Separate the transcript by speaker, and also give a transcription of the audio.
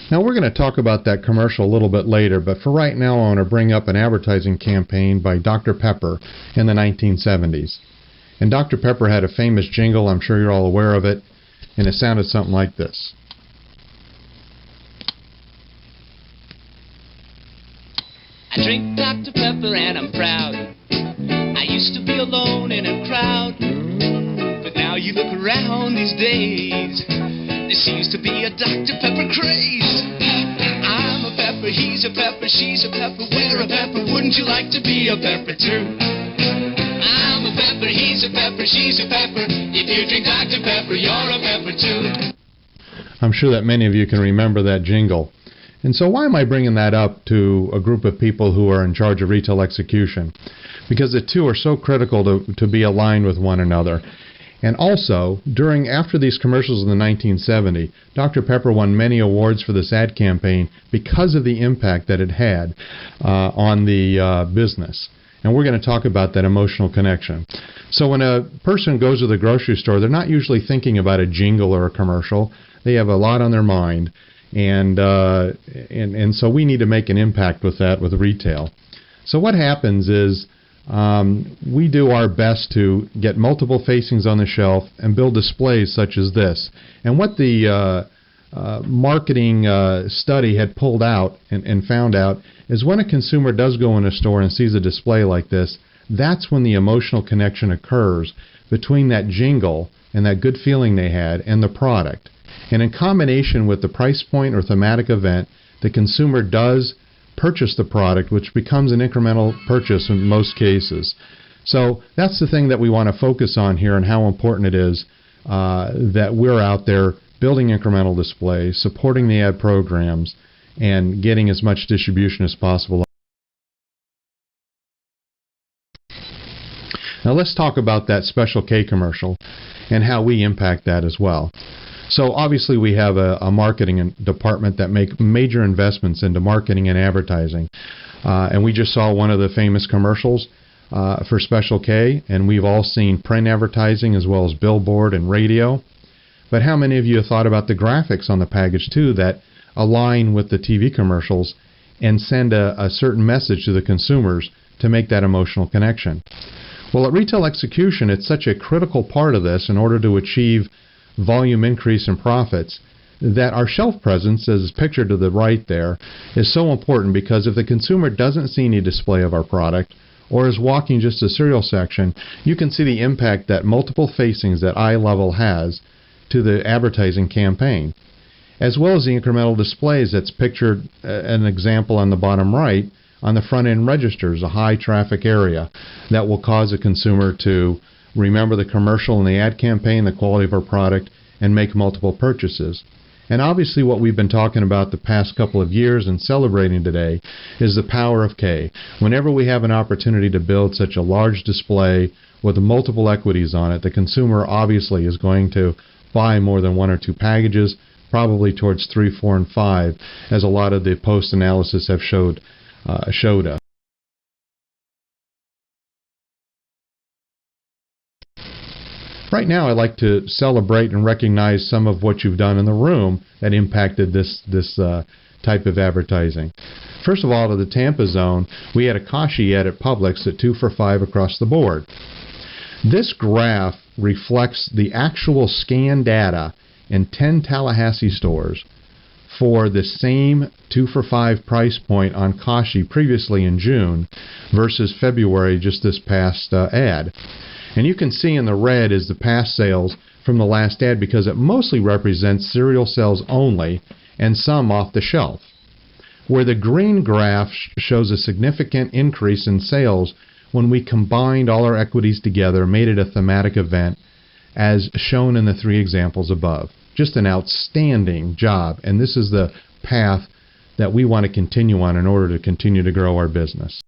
Speaker 1: Now we're going to talk about that commercial a little bit later, but for right now I want to bring up an advertising campaign by Dr. Pepper in the 1970s. And Dr. Pepper had a famous jingle, I'm sure you're all aware of it, and it sounded something like this.
Speaker 2: I drink Dr. Pepper and I'm proud. I used to be alone in a crowd, but now you look around these days, there seems to be a Dr. Pepper craze. I'm a pepper, he's a pepper, she's a pepper, we're a pepper, wouldn't you like to be a pepper too? I'm a pepper, he's a pepper, she's a pepper, if you drink Dr. Pepper, you're a pepper too.
Speaker 1: I'm sure that many of you can remember that jingle. And so why am I bringing that up to a group of people who are in charge of retail execution? Because the two are so critical to be aligned with one another. And also, after these commercials in the 1970s, Dr. Pepper won many awards for this ad campaign because of the impact that it had on the business. And we're going to talk about that emotional connection. So when a person goes to the grocery store, they're not usually thinking about a jingle or a commercial. They have a lot on their mind. And so we need to make an impact with that with retail. So what happens is we do our best to get multiple facings on the shelf and build displays such as this. And what the marketing study had pulled out and found out is when a consumer does go in a store and sees a display like this, that's when the emotional connection occurs between that jingle and that good feeling they had and the product. And in combination with the price point or thematic event, the consumer does purchase the product, which becomes an incremental purchase in most cases. So that's the thing that we want to focus on here and how important it is that we're out there building incremental displays, supporting the ad programs, and getting as much distribution as possible. Now let's talk about that Special K commercial and how we impact that as well. So obviously we have a marketing department that make major investments into marketing and advertising. And we just saw one of the famous commercials for Special K, and we've all seen print advertising as well as billboard and radio. But how many of you have thought about the graphics on the package too that align with the TV commercials and send a certain message to the consumers to make that emotional connection? Well, at Retail Execution, it's such a critical part of this in order to achieve volume increase in profits that our shelf presence, as pictured to the right there, is so important, because if the consumer doesn't see any display of our product or is walking just a cereal section, you can see the impact that multiple facings that eye level has to the advertising campaign, as well as the incremental displays that's pictured, an example on the bottom right, on the front end registers, a high traffic area that will cause a consumer to remember the commercial and the ad campaign, the quality of our product, and make multiple purchases. And obviously what we've been talking about the past couple of years and celebrating today is the power of K. Whenever we have an opportunity to build such a large display with multiple equities on it, the consumer obviously is going to buy more than one or two packages, probably towards 3, 4, and 5, as a lot of the post-analysis have showed us. Right now, I'd like to celebrate and recognize some of what you've done in the room that impacted this type of advertising. First of all, to the Tampa zone, we had a Kashi ad at Publix at 2 for $5 across the board. This graph reflects the actual scan data in 10 Tallahassee stores for the same 2 for $5 price point on Kashi previously in June versus February, just this past ad. And you can see in the red is the past sales from the last ad, because it mostly represents cereal sales only and some off the shelf. Where the green graph shows a significant increase in sales when we combined all our equities together, made it a thematic event, as shown in the 3 examples above. Just an outstanding job, and this is the path that we want to continue on in order to continue to grow our business.